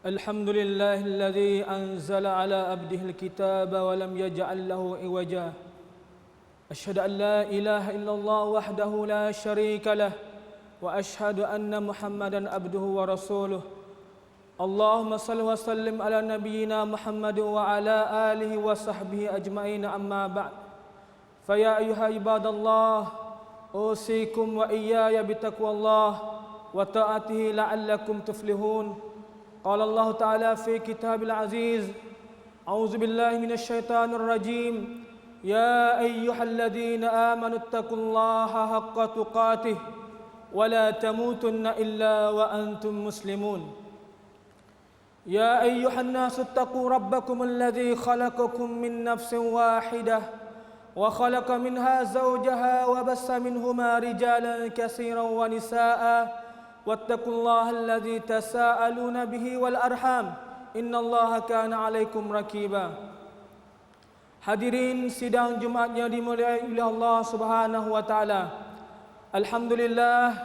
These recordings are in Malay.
الحمد لله الذي أنزل على عبده الكتاب ولم يجعل له عوجا أشهد أن لا إله إلا الله وحده لا شريك له وأشهد أن محمدا عبده ورسوله اللهم صل وسلم على نبينا محمد وعلى آله وصحبه أجمعين أما بعد فيا أيها عباد الله أوصيكم وإياي بتقوى الله وطاعته لعلكم تفلحون قال الله تعالى في كتاب العزيز أعوذ بالله من الشيطان الرجيم يا أيها الذين آمنوا اتقوا الله حق تقاته ولا تموتن إلا وأنتم مسلمون يا أيها الناس اتقوا ربكم الذي خلقكم من نفس واحدة وخلق منها زوجها وبث منهما رجالا كثيرا ونساء واتقوا الله الذي تساءلون به والأرحام إن الله كان عليكم رقيبا. Hadirin sidang Jumaat yang dimuliai oleh Allah Subhanahu wa taala. Alhamdulillah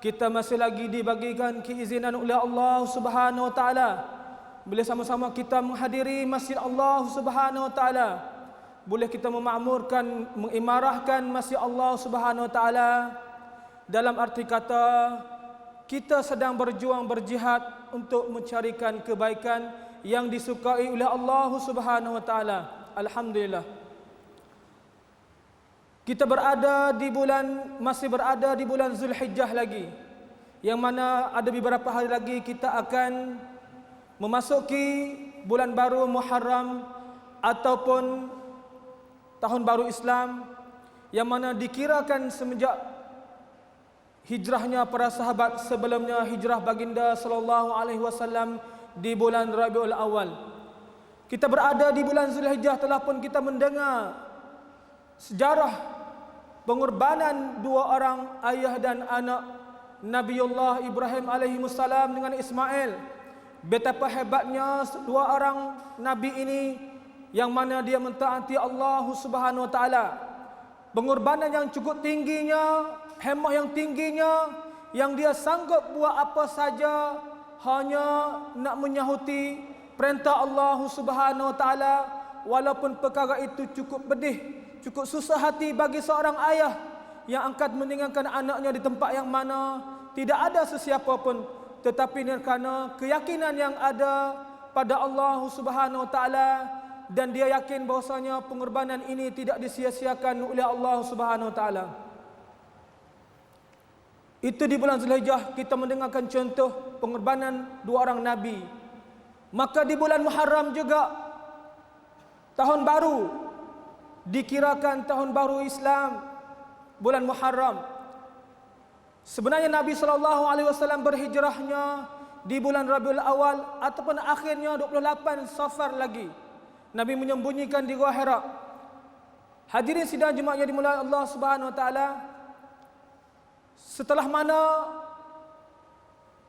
kita masih lagi dibagikan keizinan oleh Allah Subhanahu wa taala boleh sama-sama kita menghadiri Masjid Allah Subhanahu wa taala. Boleh kita memakmurkan, mengimarahkan Masjid Allah Subhanahu wa taala. Dalam arti kata kita sedang berjuang berjihad untuk mencarikan kebaikan yang disukai oleh Allah Subhanahu wa taala. Alhamdulillah. Kita masih berada di bulan Zulhijjah lagi. Yang mana ada beberapa hari lagi kita akan memasuki bulan baru Muharram ataupun tahun baru Islam, yang mana dikirakan semenjak hijrahnya para sahabat sebelumnya hijrah baginda sallallahu alaihi wasallam di bulan Rabiul Awal. Kita berada di bulan Zulhijjah, telah pun kita mendengar sejarah pengorbanan dua orang ayah dan anak Nabiullah Ibrahim alaihi salam dengan Ismail. Betapa hebatnya dua orang nabi ini, yang mana dia mentaati Allah Subhanahu wa taala. Pengorbanan yang cukup tingginya, hemah yang tingginya, yang dia sanggup buat apa saja hanya nak menyahuti perintah Allah Subhanahu wa taala, walaupun perkara itu cukup pedih, cukup susah hati bagi seorang ayah yang angkat meninggalkan anaknya di tempat yang mana tidak ada sesiapa pun, tetapi kerana keyakinan yang ada pada Allah Subhanahu wa taala, dan dia yakin bahwasanya pengorbanan ini tidak disia-siakan oleh Allah Subhanahu wa taala. Itu di bulan Zulhijjah kita mendengarkan contoh pengorbanan dua orang nabi. Maka di bulan Muharram juga, tahun baru, dikirakan tahun baru Islam, bulan Muharram. Sebenarnya Nabi SAW berhijrahnya di bulan Rabiul Awal ataupun akhirnya 28 Safar lagi. Nabi menyembunyikan di Gua Hira. Hadirin sidang Jumaat yang dimuliakan Allah Subhanahu wa taala, setelah mana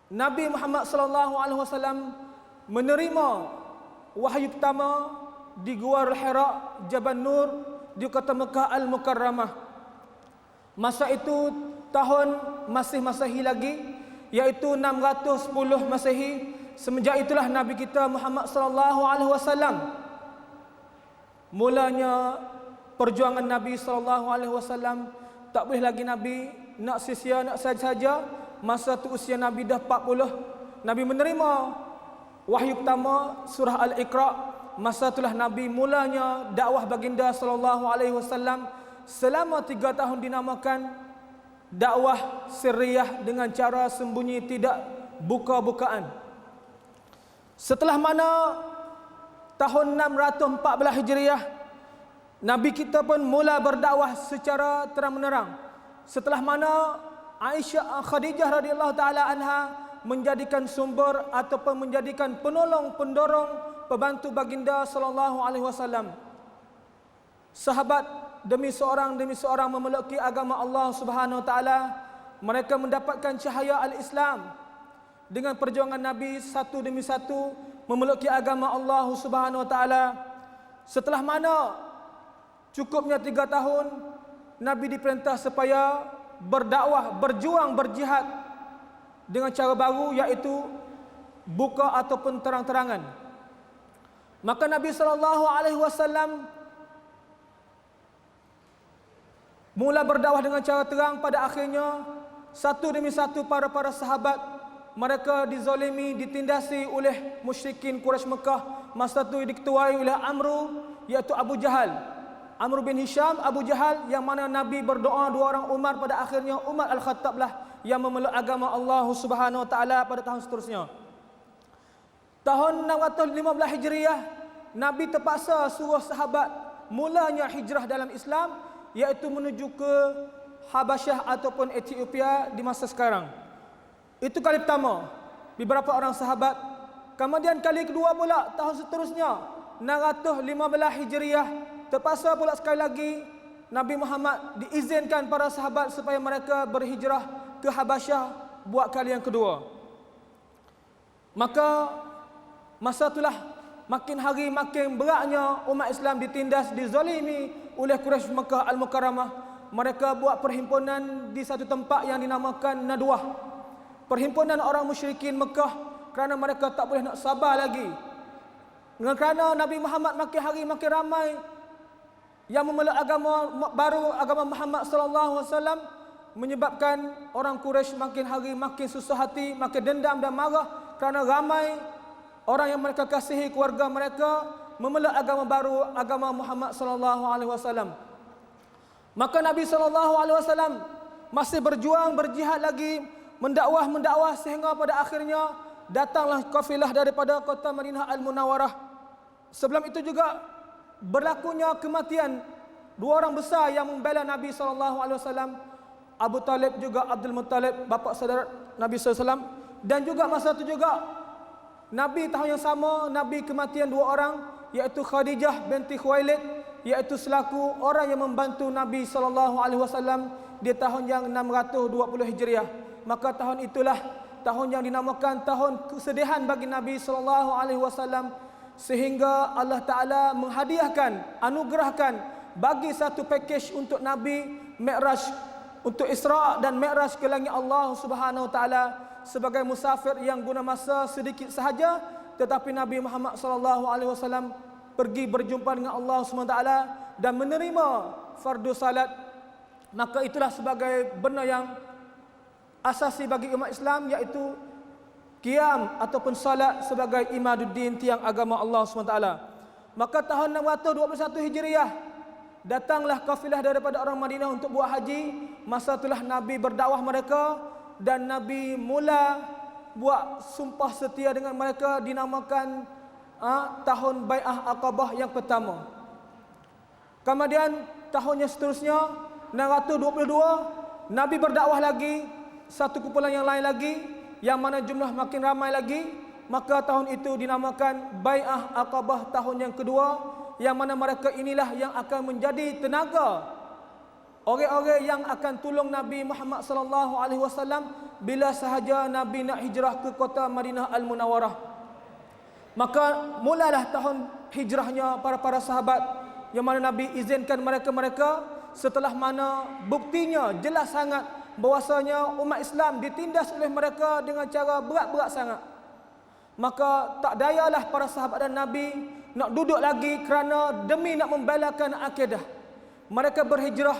Nabi Muhammad SAW menerima wahyu pertama di Gua Hira, Jabal Nur, di kota Mekah Al-Mukarramah. Masa itu tahun masih Masehi lagi, iaitu 610 Masehi. Semenjak itulah Nabi kita Muhammad SAW mulanya perjuangan Nabi SAW. Tak boleh lagi Nabi nak sia-sia, nak saja-saja. Masa tu usia Nabi dah 40. Nabi menerima wahyu pertama surah Al-Iqra. Masa itulah Nabi mulanya dakwah baginda SAW selama 3 tahun, dinamakan dakwah sirriyah, dengan cara sembunyi, tidak buka-bukaan. Setelah mana tahun 614 Hijriah, Nabi kita pun mula berdakwah secara terang-menerang. Setelah mana Aisyah Khadijah radhiyallahu taala anha menjadikan sumber ataupun menjadikan penolong, pendorong, pembantu baginda sallallahu alaihi wasallam. Sahabat demi seorang memeluk agama Allah Subhanahu wa taala, mereka mendapatkan cahaya al-Islam dengan perjuangan Nabi satu demi satu memeluk agama Allah Subhanahu wa taala. Setelah mana cukupnya 3 tahun, Nabi diperintah supaya berdakwah, berjuang, berjihad dengan cara baru, iaitu buka ataupun terang-terangan. Maka Nabi SAW mula berdakwah dengan cara terang. Pada akhirnya satu demi satu para sahabat mereka dizalimi, ditindasi oleh musyrikin Quraisy Mekah. Masa itu diketuai oleh iaitu Abu Jahal, Amr bin Hisham, Abu Jahal, yang mana Nabi berdoa dua orang Umar. Pada akhirnya Umar Al-Khattab lah yang memeluk agama Allah Subhanahu Wa Taala pada tahun seterusnya. Tahun 615 Hijriah, Nabi terpaksa suruh sahabat mulanya hijrah dalam Islam, iaitu menuju ke Habasyah ataupun Ethiopia di masa sekarang. Itu kali pertama, beberapa orang sahabat. Kemudian kali kedua pula tahun seterusnya 615 Hijriah, terpaksa pula sekali lagi Nabi Muhammad diizinkan para sahabat supaya mereka berhijrah ke Habasyah buat kali yang kedua. Maka masa itulah makin hari makin beratnya umat Islam ditindas, dizalimi oleh Quraisy Mekah Al-Mukarramah. Mereka buat perhimpunan di satu tempat yang dinamakan Nadwah, perhimpunan orang musyrikin Mekah, kerana mereka tak boleh nak sabar lagi. Kerana Nabi Muhammad makin hari makin ramai yang memeluk agama baru, agama Muhammad sallallahu alaihi wasallam, menyebabkan orang Quraisy makin hari makin susah hati, makin dendam dan marah kerana ramai orang yang mereka kasihi, keluarga mereka, memeluk agama baru, agama Muhammad sallallahu alaihi wasallam. Maka Nabi sallallahu alaihi wasallam masih berjuang, berjihad lagi, mendakwah sehingga pada akhirnya datanglah kafilah daripada kota Madinah Al-Munawwarah. Sebelum itu juga berlakunya kematian dua orang besar yang membela Nabi sallallahu alaihi wasallam, Abu Talib juga Abdul Muttalib, bapa saudara Nabi sallallahu alaihi wasallam. Dan juga masa itu juga Nabi tahun yang sama, Nabi kematian dua orang, iaitu Khadijah binti Khuwailid, iaitu selaku orang yang membantu Nabi sallallahu alaihi wasallam di tahun yang 620 Hijriah. Maka tahun itulah tahun yang dinamakan tahun kesedihan bagi Nabi sallallahu alaihi wasallam, sehingga Allah Taala menghadiahkan, anugerahkan bagi satu pakej untuk Nabi Mi'raj, untuk Isra' dan Mi'raj ke langit Allah Subhanahu Wa Taala sebagai musafir yang guna masa sedikit sahaja, tetapi Nabi Muhammad sallallahu alaihi wasallam pergi berjumpa dengan Allah Subhanahu Wa Taala dan menerima fardu salat. Maka itulah sebagai benda yang asasi bagi umat Islam, iaitu qiyam ataupun salat sebagai imaduddin, tiang agama Allah SWT. Maka tahun 621 Hijriah datanglah kafilah daripada orang Madinah untuk buat haji. Masa itulah Nabi berdakwah mereka dan Nabi mula buat sumpah setia dengan mereka, dinamakan tahun Bai'ah Aqabah yang pertama. Kemudian tahunnya seterusnya 622 Nabi berdakwah lagi, satu kumpulan yang lain lagi, yang mana jumlah makin ramai lagi. Maka tahun itu dinamakan Bai'ah Aqabah tahun yang kedua, yang mana mereka inilah yang akan menjadi tenaga, orang-orang yang akan tolong Nabi Muhammad sallallahu alaihi wasallam bila sahaja Nabi nak hijrah ke kota Madinah Al-Munawwarah. Maka mulalah tahun hijrahnya para sahabat, yang mana Nabi izinkan mereka setelah mana buktinya jelas sangat bahwasanya umat Islam ditindas oleh mereka dengan cara berat-berat sangat. Maka tak dayalah para sahabat dan Nabi nak duduk lagi kerana demi nak membelakan akidah. Mereka berhijrah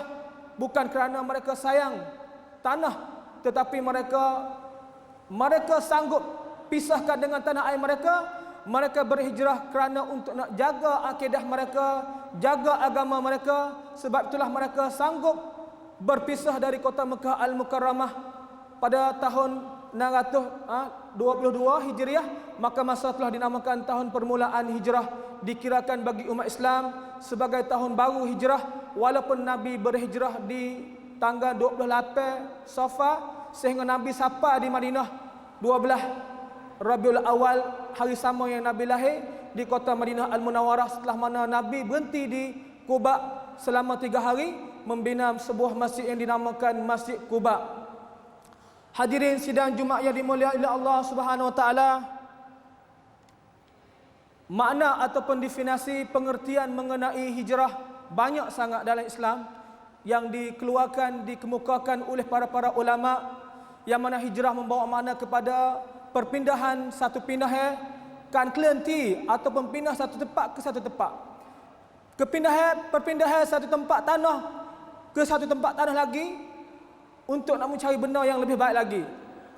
bukan kerana mereka sayang tanah, tetapi mereka sanggup pisahkan dengan tanah air mereka. Mereka berhijrah kerana untuk nak jaga akidah mereka, jaga agama mereka. Sebab itulah mereka sanggup berpisah dari kota Mekah Al-Mukarramah pada tahun 622 Hijriah. Maka masa telah dinamakan tahun permulaan hijrah, dikirakan bagi umat Islam sebagai tahun baru hijrah, walaupun Nabi berhijrah di tanggal 28 Safar, sehingga Nabi sampai di Madinah 12 Rabiul Awal, hari sama yang Nabi lahir di kota Madinah Al-Munawwarah. Setelah mana Nabi berhenti di Quba selama 3 hari membina sebuah masjid yang dinamakan Masjid Quba. Hadirin sidang Jumaat yang dimuliakan oleh Allah Subhanahu Wa Taala, makna ataupun definisi pengertian mengenai hijrah banyak sangat dalam Islam yang dikeluarkan, dikemukakan oleh para ulama, yang mana hijrah membawa makna kepada perpindahan satu pindah kan kelenti ataupun pindah satu tempat ke satu tempat. Perpindahan satu tempat tanah ke satu tempat tanah lagi untuk nak mencari benda yang lebih baik lagi.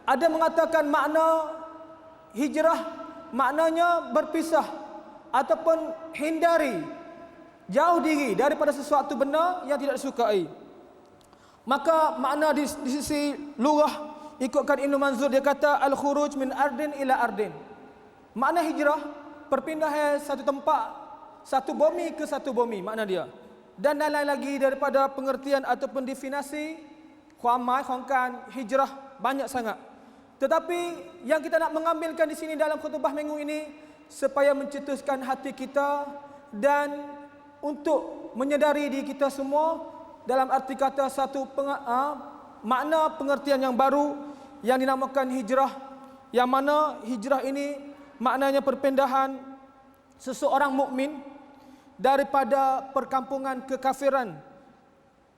Ada mengatakan makna hijrah maknanya berpisah ataupun hindari, jauh diri daripada sesuatu benda yang tidak disukai. Maka makna di sisi lugah ikutkan Ibnu Manzur, dia kata al-khuruj min ardin ila ardin. Makna hijrah perpindahan satu tempat, satu bumi ke satu bumi, makna dia. Dan lain lagi daripada pengertian ataupun definisi khongkan hijrah banyak sangat. Tetapi yang kita nak mengambilkan di sini dalam khutbah minggu ini supaya mencetuskan hati kita dan untuk menyedari diri kita semua dalam arti kata satu makna pengertian yang baru yang dinamakan hijrah, yang mana hijrah ini maknanya perpindahan seseorang mukmin daripada perkampungan kekafiran,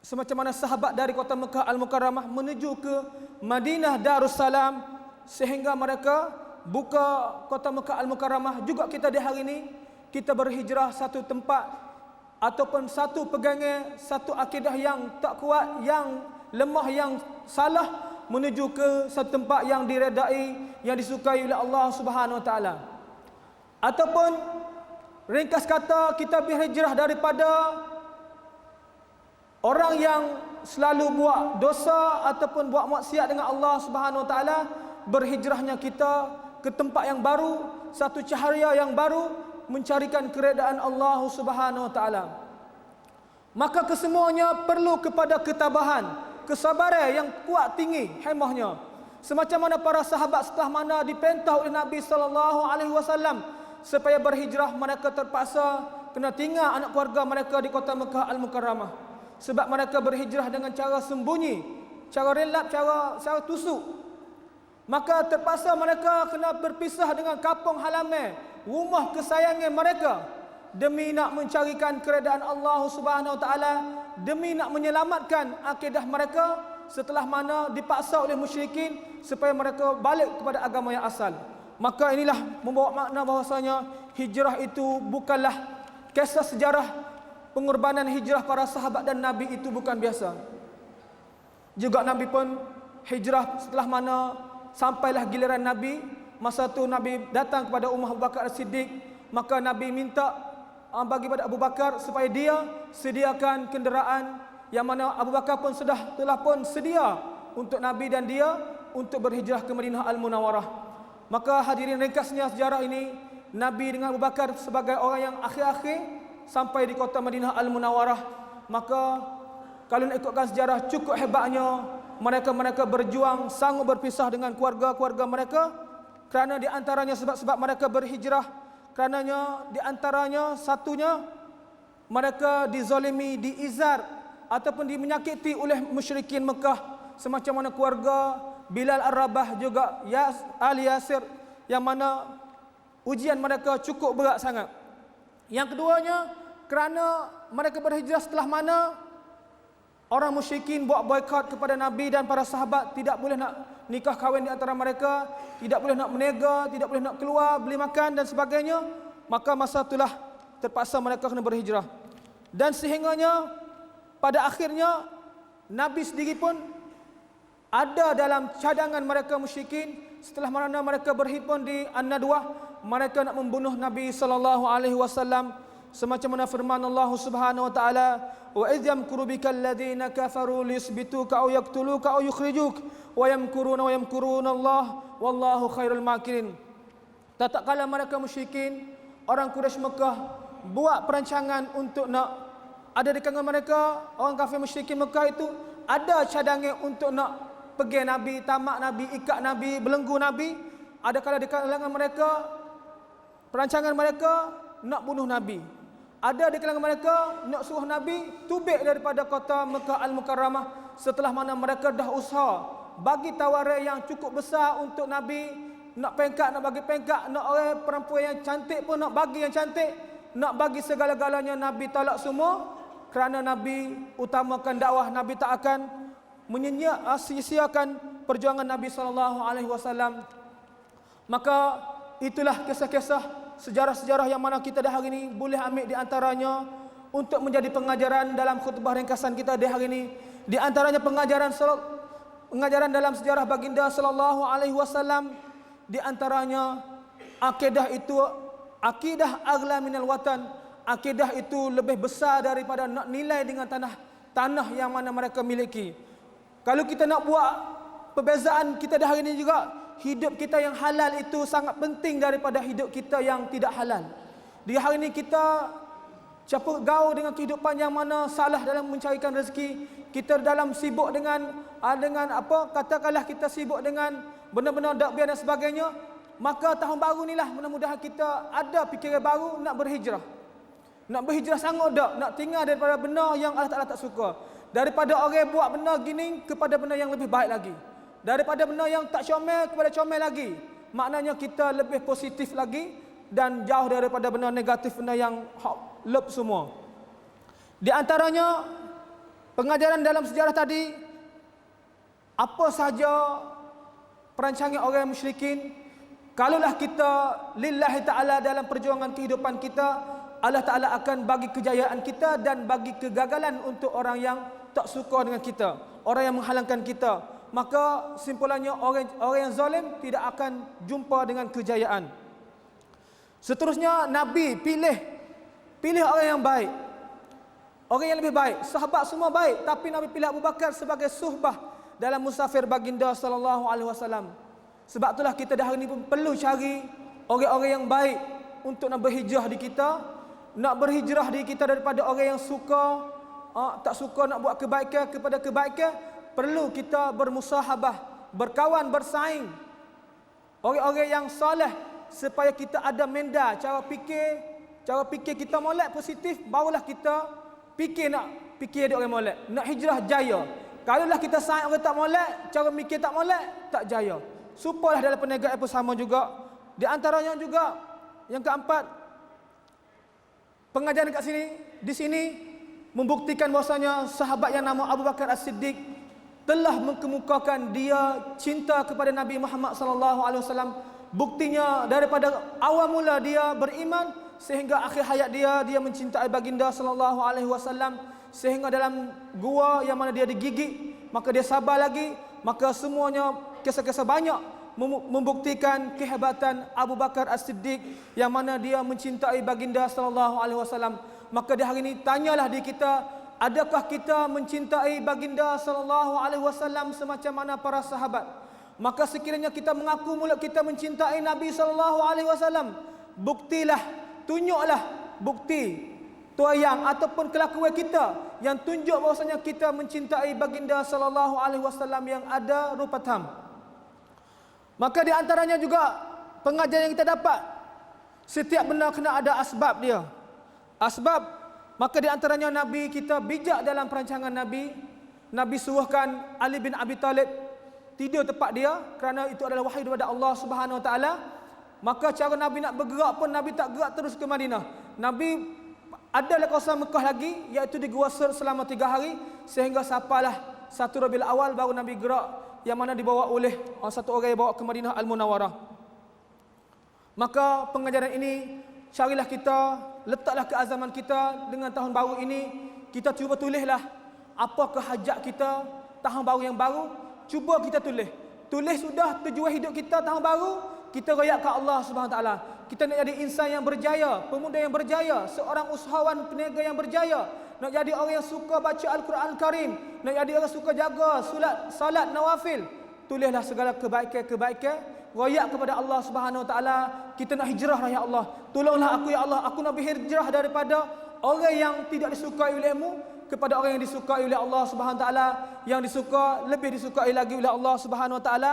semacam mana sahabat dari kota Mekah Al-Mukarramah menuju ke Madinah Darussalam sehingga mereka buka kota Mekah Al-Mukarramah. Juga kita di hari ini kita berhijrah satu tempat ataupun satu pegangan, satu akidah yang tak kuat, yang lemah, yang salah, menuju ke satu tempat yang diredai, yang disukai oleh Allah Subhanahu Wa Taala. Ataupun ringkas kata kita berhijrah daripada orang yang selalu buat dosa ataupun buat maksiat dengan Allah Subhanahu Wa Taala, berhijrahnya kita ke tempat yang baru, satu cahaya yang baru, mencarikan keredaan Allah Subhanahu Wa Taala. Maka kesemuanya perlu kepada ketabahan, kesabaran yang kuat tinggi hemahnya. Semacam mana para sahabat setelah mana diperintah oleh Nabi sallallahu alaihi wasallam supaya berhijrah, mereka terpaksa kena tinggal anak keluarga mereka di kota Mekah Al-Mukarramah. Sebab mereka berhijrah dengan cara sembunyi, cara relap, cara tusuk. Maka terpaksa mereka kena berpisah dengan kampung halaman, rumah kesayangan mereka, demi nak mencarikan keredaan Allah Subhanahu Wa Taala, demi nak menyelamatkan akidah mereka setelah mana dipaksa oleh musyrikin supaya mereka balik kepada agama yang asal. Maka inilah membawa makna bahawasanya hijrah itu bukanlah kisah sejarah pengorbanan hijrah para sahabat dan Nabi itu bukan biasa. Juga Nabi pun hijrah setelah mana sampailah giliran Nabi. Masa tu Nabi datang kepada Umar Abu Bakar As-Siddiq, maka Nabi minta bagi pada Abu Bakar supaya dia sediakan kenderaan, yang mana Abu Bakar pun telah pun sedia untuk Nabi dan dia untuk berhijrah ke Madinah Al-Munawwarah. Maka hadirin, ringkasnya sejarah ini, Nabi dengan Abu Bakar sebagai orang yang akhir-akhir sampai di kota Madinah Al-Munawwarah. Maka kalau nak ikutkan sejarah, cukup hebatnya mereka berjuang, sanggup berpisah dengan keluarga-keluarga mereka, kerana di antaranya sebab-sebab mereka berhijrah, kerananya di antaranya satunya mereka dizalimi, diizar ataupun menyakiti oleh musyrikin Mekah, semacam mana keluarga Bilal Ar-Rabah, juga Ali Yasir, yang mana ujian mereka cukup berat sangat. Yang keduanya, kerana mereka berhijrah setelah mana orang musyrikin buat boikot kepada Nabi dan para sahabat, tidak boleh nak nikah kahwin di antara mereka, tidak boleh nak menega, tidak boleh nak keluar, beli makan dan sebagainya. Maka masa itulah terpaksa mereka kena berhijrah. Dan sehingganya pada akhirnya Nabi sendiri pun ada dalam cadangan mereka musyrikin. Setelah mana mereka berhimpun di An-Nadwah, mereka nak membunuh Nabi sallallahu alaihi wasallam, semacam mana firman Allah Subhanahu wa taala, wa idh yamkuru bikal ladzina kafaru liyuthbituka aw yaqtuluka aw yukhrijuk wa yamkuruna Allah wallahu khairul makirin. Tatkala mereka musyrikin, orang Quraisy Mekah buat perancangan untuk nak, ada di kalangan mereka orang kafir musyrikin Mekah itu ada cadangan untuk nak pergi Nabi, tamak Nabi, ikat Nabi, belenggu Nabi. Ada kala di kalangan mereka perancangan mereka nak bunuh Nabi. Ada di kalangan mereka nak suruh Nabi tubik daripada kota Mekah Al-Mukarramah, setelah mana mereka dah usaha bagi tawaran yang cukup besar untuk Nabi, nak pengkat, nak bagi pengkat, nak orang perempuan yang cantik pun nak bagi yang cantik, nak bagi segala-galanya. Nabi tolak semua kerana Nabi utamakan dakwah. Nabi tak akan sia-siakan perjuangan Nabi sallallahu alaihi wasallam. Maka itulah kisah-kisah sejarah-sejarah yang mana kita dah hari ini boleh ambil di antaranya untuk menjadi pengajaran dalam khutbah ringkasan kita di hari ini. Di antaranya pengajaran dalam sejarah baginda sallallahu alaihi wasallam, di antaranya akidah itu akidah aghla minal watan. Akidah itu lebih besar daripada nak nilai dengan tanah yang mana mereka miliki. Kalau kita nak buat perbezaan kita dah hari ini juga, hidup kita yang halal itu sangat penting daripada hidup kita yang tidak halal. Di hari ini kita campur gaul dengan kehidupan yang mana salah dalam mencarikan rezeki. Kita dalam sibuk dengan apa, katakanlah kita sibuk dengan benda-benda dakbian dan sebagainya. Maka tahun baru ni lah mudah-mudahan kita ada fikiran baru nak berhijrah. Nak berhijrah sanggup tak? Nak tinggal daripada benda yang Allah Ta'ala tak suka. Daripada orang buat benda gini kepada benda yang lebih baik lagi. Daripada benda yang tak comel kepada comel lagi. Maknanya kita lebih positif lagi dan jauh daripada benda negatif, benda yang lep semua. Di antaranya pengajaran dalam sejarah tadi, apa sahaja perancangan orang musyrikin, kalaulah kita lillahi ta'ala dalam perjuangan kehidupan kita, Allah Ta'ala akan bagi kejayaan kita dan bagi kegagalan untuk orang yang tak suka dengan kita, orang yang menghalangkan kita. Maka simpulannya orang yang zalim tidak akan jumpa dengan kejayaan. Seterusnya Nabi pilih orang yang baik, orang yang lebih baik. Sahabat semua baik, tapi Nabi pilih Abu Bakar sebagai suhbah dalam musafir baginda sallallahu alaihi wasallam. Sebab itulah kita dah hari ini pun perlu cari orang-orang yang baik untuk nak berhijrah di kita. Nak berhijrah di kita daripada orang yang tak suka nak buat kebaikan kepada kebaikan. Perlu kita bermusahabah, berkawan, bersaing orang-orang yang soleh, supaya kita ada minda cara fikir kita molek positif. Barulah kita fikir dia orang molek, nak hijrah jaya. Kalaulah kita saing orang tak molek, cara mikir tak molek, tak jaya. Supalah dalam perniagaan pun sama juga. Di antaranya juga yang keempat, pengajaran di sini membuktikan bahwasanya sahabat yang nama Abu Bakar As-Siddiq telah mengemukakan dia cinta kepada Nabi Muhammad sallallahu alaihi wasallam. Buktinya daripada awal mula dia beriman sehingga akhir hayat dia mencintai baginda sallallahu alaihi wasallam, sehingga dalam gua yang mana dia digigit, maka dia sabar lagi. Maka semuanya kisah-kisah banyak membuktikan kehebatan Abu Bakar As-Siddiq yang mana dia mencintai baginda sallallahu alaihi wasallam. Maka di hari ini tanyalah di kita, adakah kita mencintai baginda sallallahu alaihi wasallam semacam mana para sahabat? Maka sekiranya kita mengaku mulut kita mencintai Nabi sallallahu alaihi wasallam, buktilah, tunjuklah bukti tuayang ataupun kelakuan kita yang tunjuk bahwasanya kita mencintai baginda sallallahu alaihi wasallam yang ada rupa tam. Maka di antaranya juga pengajaran yang kita dapat, setiap benda kena ada asbab dia. Asbab, maka di antaranya Nabi kita bijak dalam perancangan Nabi. Nabi suruhkan Ali bin Abi Talib tidur tempat dia kerana itu adalah wahyu daripada Allah Subhanahu Wa Taala. Maka cara Nabi nak bergerak pun Nabi tak gerak terus ke Madinah. Nabi ada kawasan Mekah lagi, iaitu di Gua Sur selama 3 hari, sehingga sampalah 1 Rabiul Awal baru Nabi gerak, yang mana dibawa oleh satu orang yang bawa ke Madinah Al-Munawwarah. Maka pengajaran ini carilah kita, letaklah keazaman kita dengan tahun baru ini. Kita cuba tulislah apakah hajat kita tahun baru yang baru. Cuba kita tulis sudah tujuan hidup kita tahun baru. Kita royakkan Allah Subhanahu Wa Taala. Kita nak jadi insan yang berjaya, pemuda yang berjaya, seorang usahawan peniaga yang berjaya. Nak jadi orang yang suka baca Al-Quran Al-Karim, nak jadi orang suka jaga salat nawafil. Tulislah segala kebaikan-kebaikan, royak kepada Allah Subhanahu Wa Taala. Kita nak hijrah ya Allah. Tolonglah aku ya Allah. Aku nak berhijrah daripada orang yang tidak disukai olehmu kepada orang yang disukai oleh Allah Subhanahu Wa Taala, yang lebih disukai lagi oleh Allah Subhanahu Wa Taala.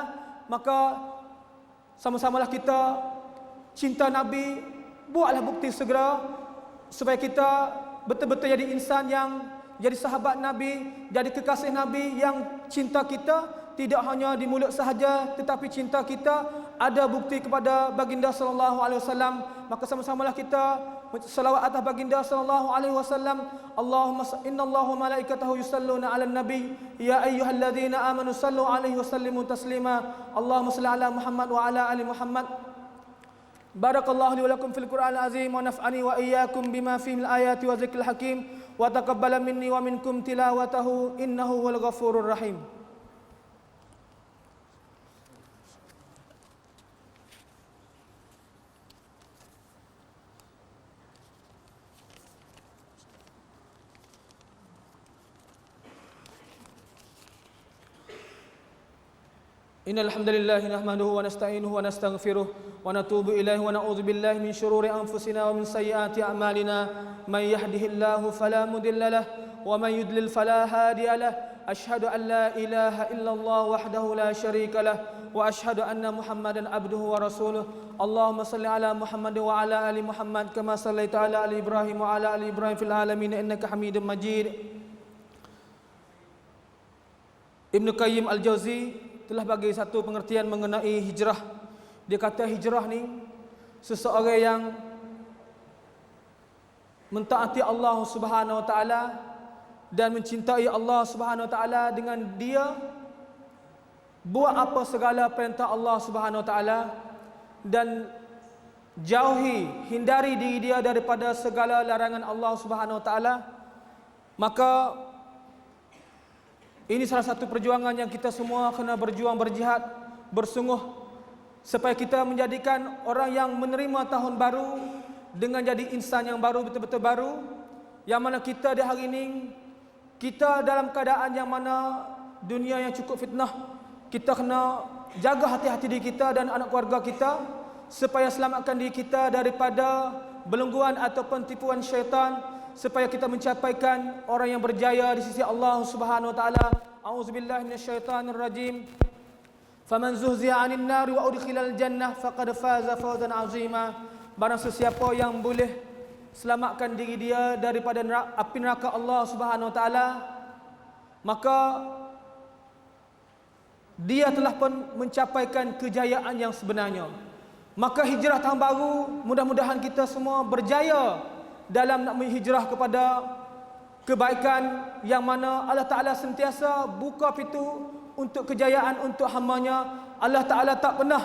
Maka sama-samalah kita cinta Nabi, buatlah bukti segera supaya kita betul-betul jadi insan yang jadi sahabat Nabi, jadi kekasih Nabi, yang cinta kita tidak hanya di mulut sahaja, tetapi cinta kita ada bukti kepada baginda sallallahu alaihi wasallam. Maka sama-samalah kita selawat atas baginda sallallahu alaihi wasallam. Allahumma innallaha wa malaikatahu yusalluna 'alan nabi ya ayyuhalladzina amanu sallu alaihi wa sallimu taslima. Allahumma shalli ala Muhammad wa ala ali Muhammad Barakallahu li wa lakum fil Qur'anil azim wa naf'ani wa iyyakum bima fihi min ayati wa dzikril hakim wa taqabbala minni wa minkum tilawatahu innahu huwal ghafurur rahim. Innal hamdalillah nahmaduhu wa nasta'inuhu wa nastaghfiruh wa natubu ilaihi wa na'udzu billahi min shururi anfusina wa min sayyiati a'malina may yahdihillahu fala mudilla lahu wa may yudlil fala hadiya lahu asyhadu an la ilaha illallah wahdahu la syarika lahu wa asyhadu anna muhammadan abduhu wa rasuluh. Allahumma salli ala Muhammad wa ala ali Muhammad kama sallaita ala ali Ibrahim wa ala ali Ibrahim fil alamin innaka Hamidum Majid. Ibnu Qayyim Al-Jauzi telah bagi satu pengertian mengenai hijrah. Dia kata hijrah ni seseorang yang mentaati Allah Subhanahu Wa Taala dan mencintai Allah Subhanahu Wa Taala dengan dia buat apa segala perintah Allah Subhanahu Wa Taala dan hindari diri dia daripada segala larangan Allah Subhanahu Wa Taala. Maka ini salah satu perjuangan yang kita semua kena berjuang, berjihad, bersungguh supaya kita menjadikan orang yang menerima tahun baru dengan jadi insan yang baru, betul-betul baru. Yang mana kita di hari ini, kita dalam keadaan yang mana dunia yang cukup fitnah. Kita kena jaga hati-hati diri kita dan anak keluarga kita supaya selamatkan diri kita daripada belengguan ataupun tipuan syaitan, supaya kita mencapaikan orang yang berjaya di sisi Allah Subhanahu Wa Taala. A'udzubillahi minasyaitonir rajim. Faman zuhziha 'anil nari wa udkhilal jannah faqad faza fawzan 'azima. Barang sesiapa yang boleh selamatkan diri dia daripada api neraka Allah Subhanahu Wa Taala, maka dia telah pun mencapaikan kejayaan yang sebenarnya. Maka hijrah tahun baru, mudah-mudahan kita semua berjaya dalam nak menghijrah kepada kebaikan yang mana Allah Ta'ala sentiasa buka pintu untuk kejayaan untuk hamba-Nya. Allah Ta'ala tak pernah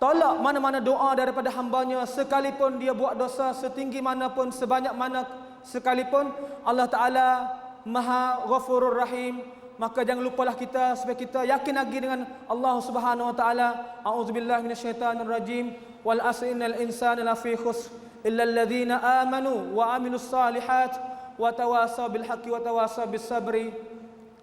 tolak mana-mana doa daripada hamba-Nya, sekalipun dia buat dosa setinggi manapun, sebanyak mana sekalipun. Allah Ta'ala Maha Ghafurur Rahim. Maka jangan lupalah kita supaya kita yakin lagi dengan Allah Subhanahu Wa Ta'ala. A'udzubillahi minasyaitanir rajim. Wal 'asri innal insana lafi khusr illa alladhina amanu wa 'amilus salihat wa tawasaw bil haqqi wa tawasaw bis sabri.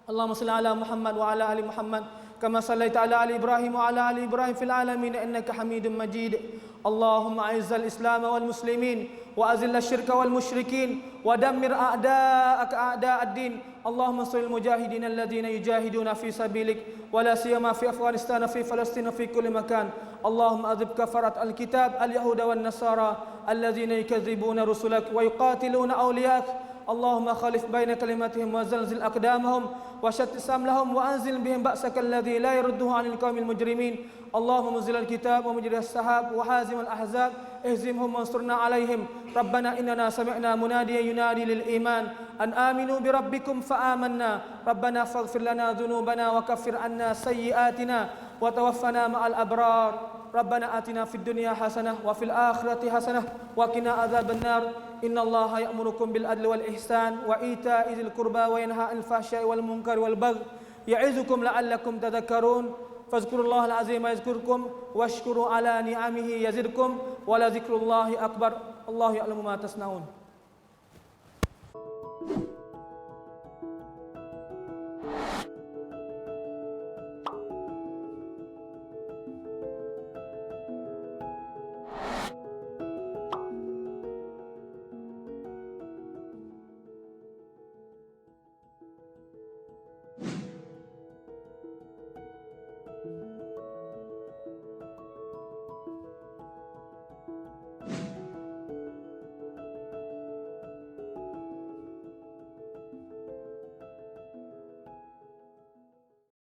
Allahumma shalli ala Muhammad wa ala ali Muhammad kama sallaita ala ali Ibrahim wa ala ali Ibrahim fil alamin innaka Hamidum Majid. Allahumma a'izzal Islam wal muslimin wa azil asy-syirka wal musyrikin wa dammir a'da'aka a'da'ad-din. Allahumma shalli mujahidin alladhina yujahiduna fi sabilik wa la siyama fi Afghanistan fi Palestin fi kulli makan. Allahumma adhib kafarat al-kitab al-yahuda wan nasara alladhina yukadzibuna rusulak wa yuqatiluna awliyak. Allahumma khalif baina kalimatihim wa zalzil aqdamahum wa shattit samlahum wa anzil bihim ba'sakal ladzi la yarudduhu 'anil qaumil mujrimin. Allahumma munzilal kitab wa mujriyas sahab wa hazimal ahzab ihzimhum wansurna 'alaihim. Rabbana innana sami'na munadiyan yunadi lil iman an aminu bi rabbikum fa amanna. Rabbana faghfir lana dhunubana wa kaffir 'anna sayyi'atina wa tawaffana ma'al abrar. Rabbana atina fid dunya hasanah wa fil akhirati hasanah wa qina adzaban nar. Innallaha ya'murukum bil adli wal ihsan wa ita'i dzil qurba wa yanha 'anil fahsya'i wal munkari wal baghi ya'izukum la'allakum tadhakkarun. Fazkurullahal azim yazkurkum washkuru ala ni'amihi yazidkum wa la dzikrullahi akbar. Allahu ya'lamu ma tasna'un.